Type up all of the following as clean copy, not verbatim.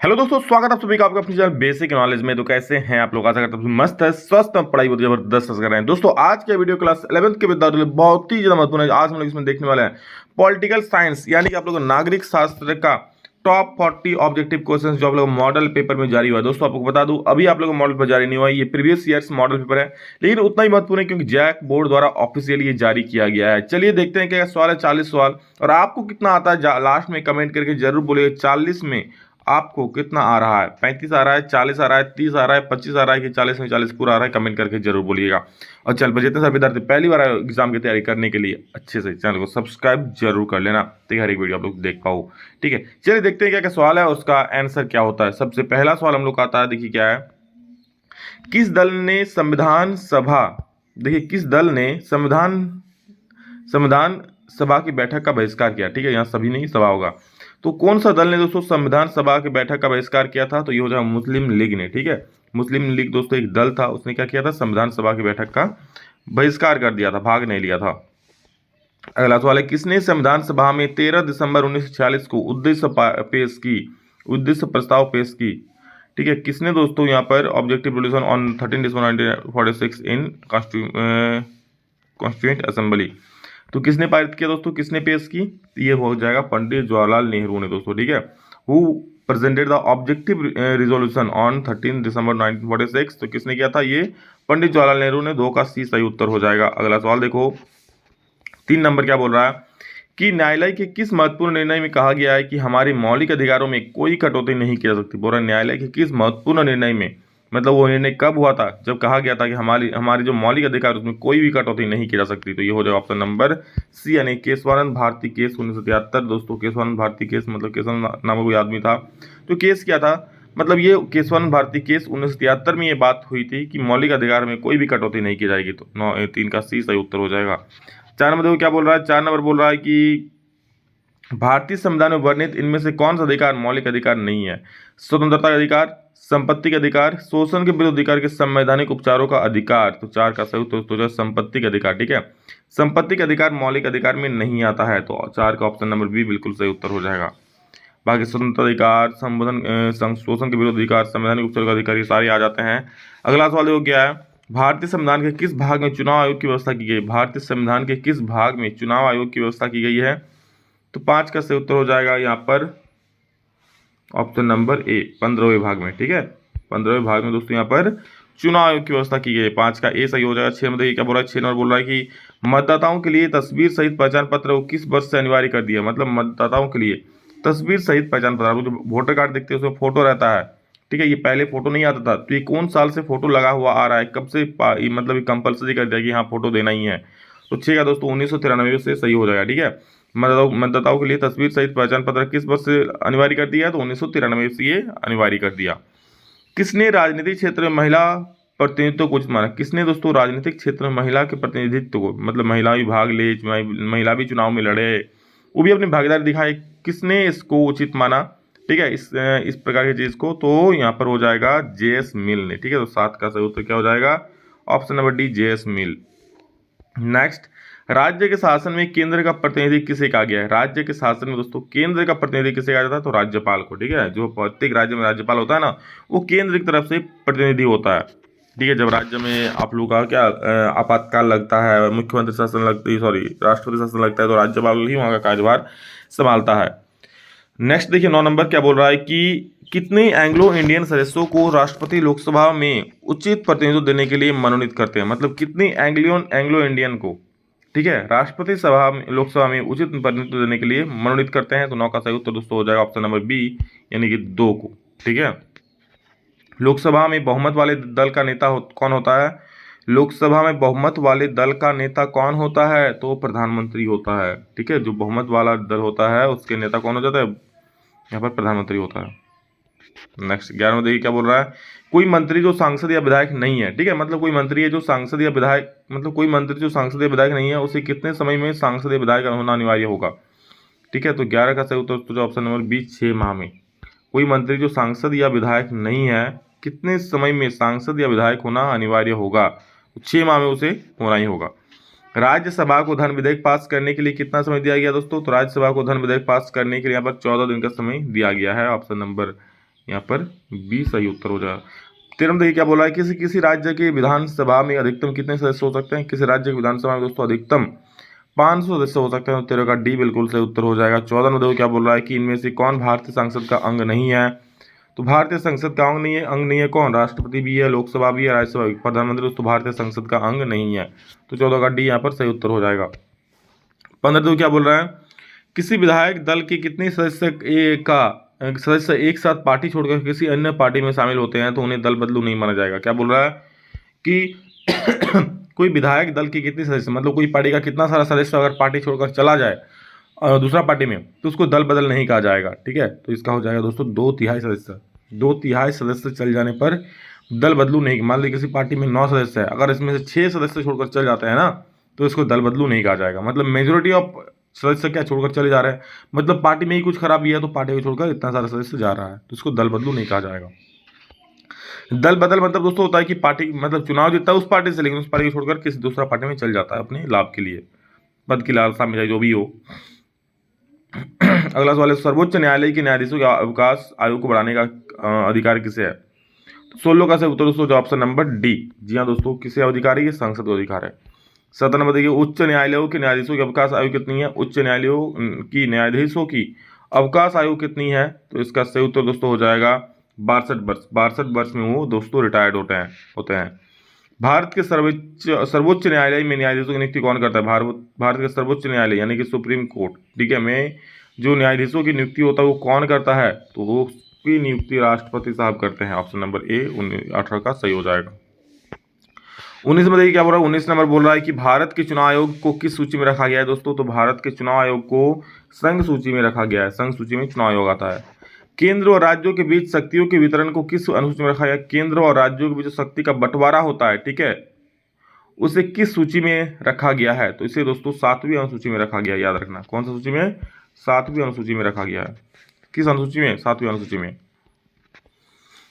Hello दोस्तों, स्वागत है आप सभी का आपका अपनी चैनल बेसिक नॉलेज में। तो कैसे हैं आप लोग? आशा करता हूं मस्त है, स्वस्थ है, पढ़ाई बहुत जबरदस्त कर रहे हैं। दोस्तों आज के वीडियो क्लास 11th के विद्यार्थियों के लिए बहुत ही ज्यादा महत्वपूर्ण है। आज हम लोग इसमें देखने वाले हैं पॉलिटिकल साइंस, यानी कि आप लोग नागरिक शास्त्र का टॉप 40 ऑब्जेक्टिव क्वेश्चंस जो आप लोग मॉडल पेपर में जारी हुआ है। दोस्तों आपको बता दूं, अभी आप लोग को मॉडल पेपर जारी नहीं हुआ है, ये प्रीवियस ईयर्स मॉडल पेपर है, लेकिन उतना ही महत्वपूर्ण है क्योंकि जैक बोर्ड द्वारा ऑफिशियली ये जारी किया गया है। चलिए देखते हैं क्या सवाल है। 40 सवाल, और आपको कितना आता है लास्ट में कमेंट करके जरूर बोलिएगा। 40 में आपको कितना आ रहा है? 35 आ रहा है, 40 आ रहा है, 30 आ रहा है, 25 आ रहा है कि 40 में 40 पूरा आ रहा है? कमेंट करके जरूर बोलिएगा। और चल जितने सभी विद्यार्थी पहली बार एग्जाम की तैयारी करने के लिए अच्छे से चैनल को सब्सक्राइब जरूर कर लेना, ताकि हर एक वीडियो आप लोग देख पाओ। ठीक है, चलिए देखते हैं क्या क्या सवाल है, उसका आंसर क्या होता है। सबसे पहला सवाल हम लोग का आता है, देखिए क्या है। किस दल ने संविधान सभा, देखिए किस दल ने संविधान सभा की बैठक का बहिष्कार किया? ठीक है, यहाँ सभी नहीं सभा होगा। तो कौन सा दल ने दोस्तों संविधान सभा की बैठक का बहिष्कार किया था? तो ये हो जाएगा मुस्लिम लीग ने। ठीक है, मुस्लिम लीग दोस्तों एक दल था, उसने क्या किया था? संविधान सभा की बैठक का बहिष्कार कर दिया था, भाग नहीं लिया था। अगला सवाल है, किसने संविधान सभा में 13 दिसंबर 1946 को उद्देश्य प्रस्ताव पेश की? ठीक है, किसने दोस्तों यहाँ पर objective resolution on 13 December 1946 in constituent assembly, तो किसने पारित किया दोस्तों? किसने पेश की? ये हो जाएगा पंडित जवाहरलाल नेहरू ने दोस्तों। ठीक है, who presented the objective resolution on 13 दिसंबर 1946, तो किसने किया था? ये पंडित जवाहरलाल नेहरू ने। 2 का सी सही उत्तर हो जाएगा। अगला सवाल देखो, 3 नंबर क्या बोल रहा है कि न्यायालय के किस महत्वपूर्ण निर्णय में कहा गया है कि हमारे मौलिक अधिकारों में कोई कटौती नहीं की जा सकती? बोल रहा है न्यायालय के किस महत्वपूर्ण निर्णय में, मतलब वो निर्णय कब हुआ था? जब कहा गया था कि हमारी जो मौलिक अधिकार उसमें कोई भी कटौती नहीं की जा सकती। तो ये हो जाएगा ऑप्शन नंबर सी, यानी केशवानंद भारती केस 1973। दोस्तों केशवानंद भारती केस मतलब केशवानंद नामक कोई आदमी था, तो केस क्या था? मतलब ये केशवानंद भारती केस 1973 में ये बात हुई थी कि मौलिक अधिकार में कोई भी कटौती नहीं की जाएगी। तो 3 का सी सही उत्तर हो जाएगा। 4 नंबर देखो क्या बोल रहा है। 4 नंबर बोल रहा है कि भारतीय संविधान में वर्णित इनमें से कौन सा अधिकार मौलिक अधिकार नहीं है? स्वतंत्रता का अधिकार, संपत्ति का अधिकार, शोषण के विरुद्ध अधिकार के संवैधानिक उपचारों का अधिकार। तो 4 का सही उत्तर हो जाए संपत्ति का अधिकार। ठीक है, संपत्ति का अधिकार मौलिक अधिकार में नहीं आता है, तो 4 का ऑप्शन नंबर बी बिल्कुल सही उत्तर हो जाएगा। बाकी स्वतंत्रता अधिकार, शोषण के विरुद्ध अधिकार, संवैधानिक उपचार का अधिकार, ये सारे आ जाते हैं। अगला सवाल देखो क्या है। भारतीय संविधान के किस भाग में चुनाव आयोग की व्यवस्था की गई? भारतीय संविधान के किस भाग में चुनाव आयोग की व्यवस्था की गई है? तो 5 का सही उत्तर हो जाएगा यहाँ पर ऑप्शन नंबर ए, 15वें भाग में। ठीक है, 15वें भाग में दोस्तों यहाँ पर चुनाव आयोग की व्यवस्था की गई है। 5 का ए सही हो जाएगा। 6 नंबर क्या बोल रहा है? 6 नंबर बोल रहा है कि मतदाताओं के लिए तस्वीर सहित पहचान पत्र को किस वर्ष से अनिवार्य कर दिया? मतलब मतदाताओं के लिए तस्वीर सहित पहचान पत्र, जो वोटर कार्ड देखते हैं उसमें फोटो रहता है। ठीक है, ये पहले फोटो नहीं आता था, तो ये कौन साल से फोटो लगा हुआ आ रहा है? कब से मतलब कंपलसरी कर दिया कि हाँ फोटो देना ही है? तो 6 का दोस्तों 1993 से सही हो जाएगा। ठीक है, मतदाताओं के लिए तस्वीर सहित पहचान पत्र किस वर्ष से अनिवार्य कर दिया? तो 1993 से ये अनिवार्य कर दिया। किसने राजनीतिक क्षेत्र में महिला प्रतिनिधित्व को उचित माना? किसने दोस्तों राजनीतिक क्षेत्र में महिला के प्रतिनिधित्व को, मतलब महिला भी भाग ले, महिला भी चुनाव में लड़े, वो भी अपनी भागीदारी दिखाए, किसने इसको उचित माना? ठीक है, इस प्रकार की चीज को, तो यहाँ पर हो जाएगा जेएस मिल ने। ठीक है, तो 7 का सही उत्तर क्या हो जाएगा? ऑप्शन नंबर डी, जेएस मिल। नेक्स्ट, राज्य के शासन में केंद्र का प्रतिनिधि किसे कहा गया है? राज्य के शासन में दोस्तों केंद्र का प्रतिनिधि किसे कहा जाता है? तो राज्यपाल को। ठीक है, जो प्रत्येक राज्य में राज्यपाल होता है ना, वो केंद्र की तरफ से प्रतिनिधि होता है। ठीक है, जब राज्य में आप लोग का क्या आपातकाल लगता है, मुख्यमंत्री शासन लगती है, सॉरी राष्ट्रपति शासन लगता है, तो राज्यपाल ही वहाँ का कार्यभार संभालता है। नेक्स्ट देखिए 9 नंबर क्या बोल रहा है कि कितने एंग्लो इंडियन सदस्यों को राष्ट्रपति लोकसभा में उचित प्रतिनिधित्व देने के लिए मनोनीत करते हैं? मतलब कितनी एंग्लो इंडियन को, ठीक है, राष्ट्रपति सभा में लोकसभा में उचित प्रतिनिधित्व देने के लिए मनोनीत करते हैं? तो 9 का सही उत्तर दोस्तों हो जाएगा ऑप्शन नंबर बी, यानी कि 2 को। ठीक है, लोकसभा में बहुमत वाले दल का नेता कौन होता है? लोकसभा में बहुमत वाले दल का नेता कौन होता है? तो प्रधानमंत्री होता है। ठीक है, जो बहुमत वाला दल होता है उसके नेता कौन हो जाता है? यहाँ पर प्रधानमंत्री होता है। नेक्स्ट 11 में देखिए क्या बोल रहा है। कोई मंत्री जो सांसद या विधायक नहीं है, ठीक है, मतलब कोई मंत्री है जो सांसद या विधायक, मतलब कोई मंत्री जो सांसद या विधायक नहीं है, उसे कितने समय में सांसद या विधायक होना अनिवार्य होगा? ठीक है, तो 11 का सही उत्तर ऑप्शन नंबर बी, 6 माह में। कोई मंत्री जो सांसद या विधायक नहीं है, कितने समय में सांसद या विधायक होना अनिवार्य होगा? 6 माह में उसे होना ही होगा। राज्यसभा को धन विधेयक पास करने के लिए कितना समय दिया गया दोस्तों? तो राज्यसभा को धन विधेयक पास करने के लिए यहाँ पर 14 दिन का समय दिया गया है। ऑप्शन नंबर यहाँ पर बी सही उत्तर हो जाएगा। 13 देखिए क्या बोला है, किसी किसी राज्य की विधानसभा में अधिकतम कितने सदस्य हो सकते हैं। किसी राज्य की विधानसभा में दोस्तों अधिकतम 500 सदस्य हो सकते हैं। तो 13 का डी बिल्कुल सही उत्तर हो जाएगा। 14 में देखो क्या बोल रहा है कि इनमें से कौन भारतीय संसद का अंग नहीं है। तो भारतीय संसद का अंग नहीं है कौन, राष्ट्रपति भी है, लोकसभा भी है, राज्यसभा भी। प्रधानमंत्री दोस्तों भारतीय संसद का अंग नहीं है। तो 14 का डी यहाँ पर सही उत्तर हो जाएगा। 15 देखो क्या बोल रहा है, किसी विधायक दल के कितने सदस्य एक साथ पार्टी छोड़कर किसी अन्य पार्टी में शामिल होते हैं तो उन्हें दल बदलू नहीं माना जाएगा। क्या बोल रहा है कि कोई विधायक दल के कितने सदस्य, मतलब कोई पार्टी का कितना सारा सदस्य अगर पार्टी छोड़कर चला जाए दूसरा पार्टी में तो उसको दल बदल नहीं कहा जाएगा। ठीक है, तो इसका हो जाएगा दोस्तों 2/3 सदस्य। 2/3 सदस्य चल जाने पर दल बदलू नहीं। मान लीजिए किसी पार्टी में 9 सदस्य है, अगर इसमें से 6 सदस्य छोड़कर चल जाते हैं ना तो इसको दल बदलू नहीं कहा जाएगा। मतलब मेजोरिटी ऑफ सदस्य क्या छोड़कर चले जा रहे हैं, मतलब पार्टी में ही कुछ खराबी है तो पार्टी को छोड़कर इतना सारा सदस्य जा रहा है तो इसको दल बदलू नहीं कहा जाएगा। दल बदल मतलब दोस्तों होता है कि पार्टी मतलब चुनाव जीतता है उस पार्टी से, लेकिन उस पार्टी को छोड़कर किसी दूसरा पार्टी में चल जाता है अपने लाभ के लिए, पद की लालसा में जो भी हो। अगला सवाल है, सर्वोच्च न्यायालय के न्यायाधीशों के अवकाश आयु को बढ़ाने का अधिकार किसे है। 16 का सही उत्तर दोस्तों जो ऑप्शन नंबर डी। जी हाँ दोस्तों, किसे अधिकारी है, संसद को अधिकार है। 17 नंबर देखिए, उच्च न्यायालयों के न्यायाधीशों की अवकाश आयु कितनी है। उच्च न्यायालयों की न्यायाधीशों की अवकाश आयु कितनी है, तो इसका सही उत्तर दोस्तों हो जाएगा 62 वर्ष। 62 वर्ष में वो दोस्तों रिटायर्ड होते हैं। भारत के सर्वोच्च न्यायालय में न्यायाधीशों की नियुक्ति कौन करता है। भारत के सर्वोच्च न्यायालय यानी कि सुप्रीम कोर्ट, ठीक है, में जो न्यायाधीशों की नियुक्ति होता है वो कौन करता है, तो वो की नियुक्ति राष्ट्रपति साहब करते हैं। ऑप्शन नंबर ए 18 का सही हो जाएगा। 19 में देखिए क्या बोल रहा है, 19 नंबर बोल रहा है कि भारत के चुनाव आयोग को किस सूची में रखा गया है दोस्तों। तो भारत के चुनाव आयोग को संघ सूची में रखा गया है। संघ सूची में चुनाव आयोग आता है। केंद्र और राज्यों के बीच शक्तियों के वितरण को किस अनुसूची में रखा गया। केंद्र और राज्यों के बीच जो शक्ति का बंटवारा होता है, ठीक है, उसे किस सूची में रखा गया है, तो इसे दोस्तों 7वीं अनुसूची में रखा गया। याद रखना कौन सा सूची में, 7वीं अनुसूची में रखा गया है। किस अनुसूची में, 7वीं अनुसूची में।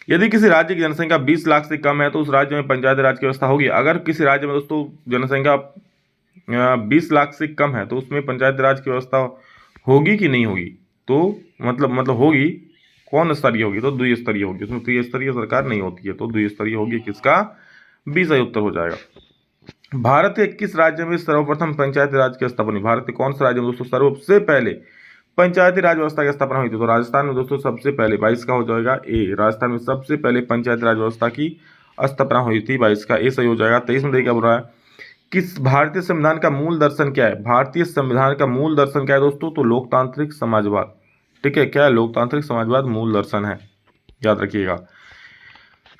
यदि किसी राज्य की जनसंख्या 20 लाख से कम है तो उस राज्य में पंचायती राज की व्यवस्था होगी। अगर किसी राज्य में दोस्तों जनसंख्या 20 लाख से कम है तो उसमें पंचायती राज की व्यवस्था होगी कि नहीं होगी, तो मतलब होगी। कौन स्तरीय होगी, तो द्विस्तरीय होगी। उसमें त्रिस्तरीय सरकार नहीं होती है, तो द्विस्तरीय होगी। किसका, बी सही उत्तर हो जाएगा। भारत के किस राज्य में सर्वप्रथम पंचायती राज की स्थापना हुई। भारत के कौन से राज्य में दोस्तों सबसे पहले पंचायती राज व्यवस्था की स्थापना हुई थी। तो राजस्थान में दोस्तों सबसे पहले, 22 का हो जाएगा ए। राजस्थान में सबसे पहले पंचायती राज व्यवस्था की स्थापना हुई थी, 22 का ए सही हो जाएगा। 23 में देखिए क्या बोल रहा है, किस भारतीय संविधान का मूल दर्शन क्या है। भारतीय संविधान का मूल दर्शन क्या है दोस्तों, तो लोकतांत्रिक समाजवाद। ठीक है, क्या है, लोकतांत्रिक समाजवाद मूल दर्शन है, याद रखिएगा।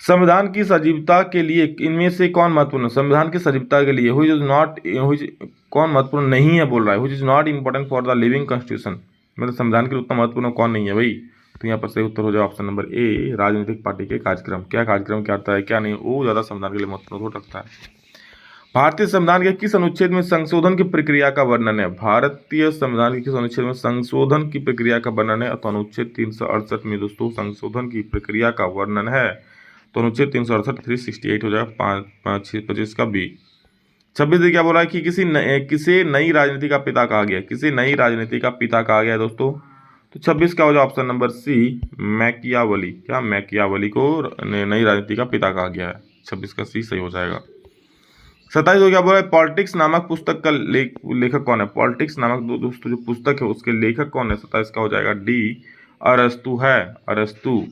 संविधान की सजीवता के लिए इनमें से कौन महत्वपूर्ण, संविधान की सजीवता के लिए कौन महत्वपूर्ण नहीं है बोल रहा है, which is not important for the living constitution. मतलब संविधान के लिए उतना महत्वपूर्ण कौन नहीं है भाई, तो यहाँ पर सही उत्तर हो जाए ऑप्शन नंबर ए, राजनीतिक पार्टी के कार्यक्रम। क्या कार्यक्रम क्या आता है क्या नहीं, वो ज़्यादा संविधान के लिए महत्वपूर्ण हो सकता है। भारतीय संविधान के किस अनुच्छेद में संशोधन की प्रक्रिया का वर्णन है। भारतीय संविधान के किस अनुच्छेद में संशोधन की प्रक्रिया का वर्णन है, तो अनुच्छेद 368 में दोस्तों संशोधन की प्रक्रिया का वर्णन है। तो अनुच्छेद 368 368 हो जाएगा 25 का बी। 26 देखिए क्या बोला है कि किसी नई राजनीति का पिता कहा गया। किसी नई राजनीति का पिता कहा गया है दोस्तों, तो 26 का हो जाए ऑप्शन नंबर सी, मैकियावली। क्या, मैकियावली को नई राजनीति का पिता कहा गया है। 26 का सी सही हो जाएगा। 27 को क्या बोला है, पॉलिटिक्स नामक पुस्तक का लेखक कौन है। पॉलिटिक्स नामक दोस्तों जो पुस्तक है उसके लेखक कौन है। 27 का हो जाएगा डी, अरस्तु है, अरस्तु।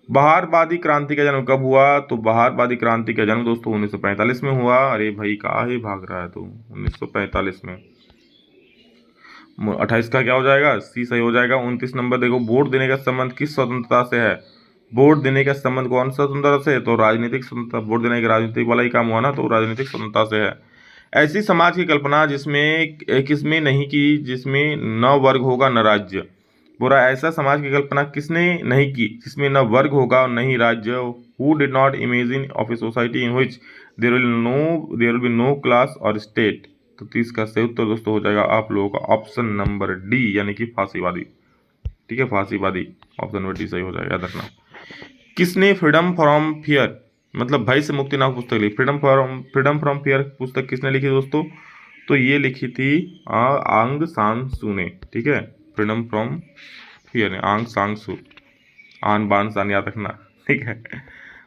बहारवादी क्रांति का जन्म कब हुआ, तो बहारवादी क्रांति का जन्म दोस्तों 1945 में हुआ। अरे भाई कहाँ ही भाग रहा है, तो 1945 में। 28 का क्या हो जाएगा, सी सही हो जाएगा। 29 नंबर देखो, वोट देने का संबंध किस स्वतंत्रता से है। वोट देने का संबंध कौन सा स्वतंत्रता से है, तो राजनीतिक स्वतंत्रता। वोट देने का राजनीतिक वाला ही काम हुआ ना, तो राजनीतिक स्वतंत्रता से है। ऐसी समाज की कल्पना जिसमें किसमें नहीं की, जिसमें न वर्ग होगा न राज्य। पूरा ऐसा समाज की कल्पना किसने नहीं की जिसमें न वर्ग होगा और न ही राज्य। Who did not imagine of a society in which there will be no class और स्टेट। तो 30 का सही उत्तर दोस्तों हो जाएगा आप लोगों का ऑप्शन नंबर डी, यानी कि फांसीवादी। ठीक है, फांसीवादी, ऑप्शन नंबर डी सही हो जाएगा, याद रखना। किसने फ्रीडम फ्रॉम फियर, मतलब भय से मुक्ति नाम पुस्तक लिखी। फ्रीडम फ्रॉम फियर पुस्तक किसने लिखी दोस्तों, तो ये लिखी थी आंग सान सू ने। ठीक है, फ्रीडम फ्रॉम फियर, आंग सान सू। आन बान शान याद रखना, ठीक है।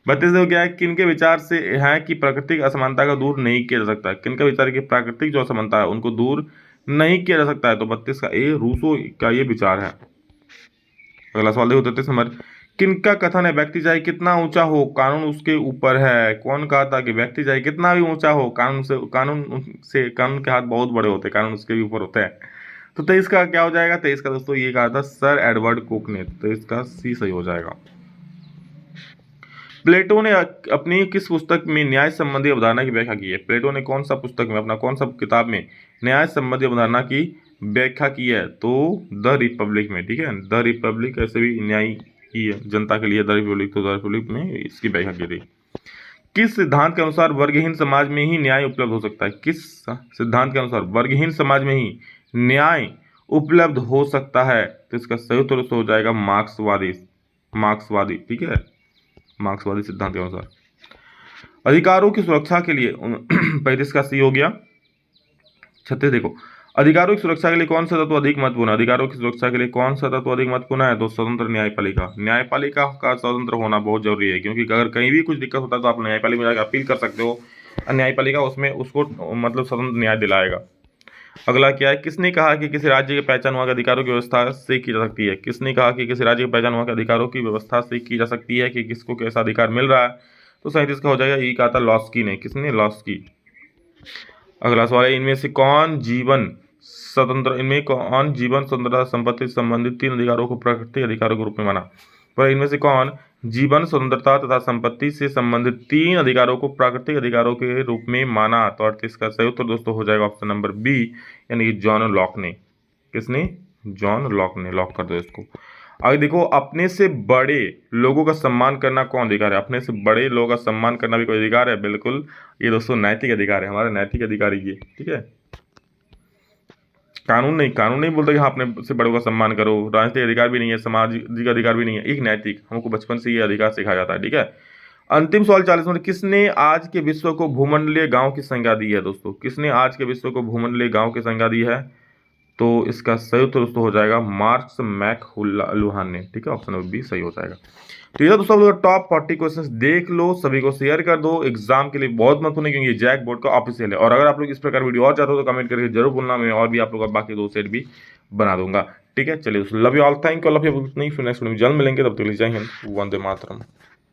32 देखो क्या है, किनके विचार से है कि प्राकृतिक असमानता का दूर नहीं किया जा सकता है। किनका विचार है कि प्राकृतिक जो असमानता है उनको दूर नहीं किया जा सकता है, तो 32 का ए, रूसो का ये विचार है। अगला सवाल देखो 33 नंबर, किनका कथन है व्यक्ति चाहे कितना ऊंचा हो कानून उसके ऊपर है। कौन कहा था कि व्यक्ति चाहे कितना भी ऊंचा हो कानून के हाथ बहुत बड़े होते हैं, कानून उसके भी ऊपर होते हैं। तो 23 का क्या हो जाएगा, 23 का दोस्तों ये कहा था सर एडवर्ड कुक ने, तो इसका सी सही हो जाएगा। प्लेटो ने अपनी किस पुस्तक में न्याय संबंधी अवधारणा की व्याख्या की है। प्लेटो ने कौन सा पुस्तक में, अपना कौन सा किताब में न्याय संबंधी अवधारणा की व्याख्या की है, तो द रिपब्लिक में, ठीक है। द रिपब्लिक ऐसे भी न्याय की है जनता के लिए, द रिपब्लिक, तो द रिपब्लिक में इसकी व्याख्या की थी। किस सिद्धांत के अनुसार वर्गहीन समाज में ही न्याय उपलब्ध हो सकता है। किस सिद्धांत के अनुसार वर्गहीन समाज में ही न्याय उपलब्ध हो सकता है, तो इसका सही उत्तर हो जाएगा मार्क्सवादी, ठीक है, मार्क्सवादी सिद्धांत के अनुसार। अधिकारों की सुरक्षा के लिए 35 का सी हो गया। 36 देखो, अधिकारों की सुरक्षा के लिए कौन सा तत्व अधिक महत्वपूर्ण है। अधिकारों की सुरक्षा के लिए कौन सा तत्व अधिक महत्वपूर्ण है, तो स्वतंत्र न्यायपालिका। न्यायपालिका का स्वतंत्र होना बहुत जरूरी है, क्योंकि अगर कहीं भी कुछ दिक्कत होता है तो आप न्यायपालिका में जाकर अपील कर सकते हो, न्यायपालिका उसमें उसको मतलब स्वतंत्र न्याय दिलाएगा। अगला क्या है, किसने कहा कि किसी राज्य के पहचान वहाँ के अधिकारों की व्यवस्था से की जा सकती है। किसने कहा कि किसी राज्य की पहचान वहाँ के अधिकारों की व्यवस्था से की जा सकती है, कि किसको कैसा अधिकार मिल रहा है, तो 37 का हो जाएगा, ये कहा था लॉस्की ने। किसने, लॉस्की। अगला सवाल है, इनमें कौन जीवन स्वतंत्रता संपत्ति से संबंधित 3 अधिकारों को प्राकृतिक अधिकारों के रूप में माना। पर इनमें से कौन जीवन स्वतंत्रता तथा संपत्ति से संबंधित 3 अधिकारों को प्राकृतिक अधिकारों के रूप में माना, तो 38 का सही उत्तर दोस्तों हो जाएगा ऑप्शन नंबर बी, यानी कि जॉन लॉक ने। किसने, जॉन लॉक ने। लॉक कर दो इसको। आगे देखो, अपने से बड़े लोगों का सम्मान करना कौन अधिकार है। अपने से बड़े लोगों का सम्मान करना भी कोई अधिकार है, बिल्कुल, ये दोस्तों नैतिक अधिकार है, हमारा नैतिक अधिकार ये, ठीक है। कानून नहीं बोलता कि हाँ अपने से बड़ों का सम्मान करो, राजनीतिक अधिकार भी नहीं है, सामाजिक अधिकार भी नहीं है, एक नैतिक, हमको बचपन से ये अधिकार सिखाया जाता है, ठीक है। अंतिम सवाल 40 में, किसने आज के विश्व को भूमंडलीय गांव की संज्ञा दी है। दोस्तों, किसने आज के विश्व को भूमंडलीय गांव की संज्ञा दी है, तो इसका सही उत्तर दोस्तों हो जाएगा मार्क्स मैकलुहान ने, ठीक है, ऑप्शन नंबर बी सही हो जाएगा। तो ये दोस्तों टॉप 40 क्वेश्चंस देख लो, सभी को शेयर कर दो, एग्जाम के लिए बहुत महत्वपूर्ण है, क्योंकि ये जैक बोर्ड का ऑफिशियल है। और अगर आप लोग इस प्रकार वीडियो और चाहते हो तो कमेंट करके जरूर बोलना, मैं और भी आप लोग का बाकी 2 सेट भी बना दूंगा, ठीक है। चलिए, love you all, thank you all of you, next video में जल्द मिलेंगे, तब तक के लिए जय हिंद, वंदे मातरम।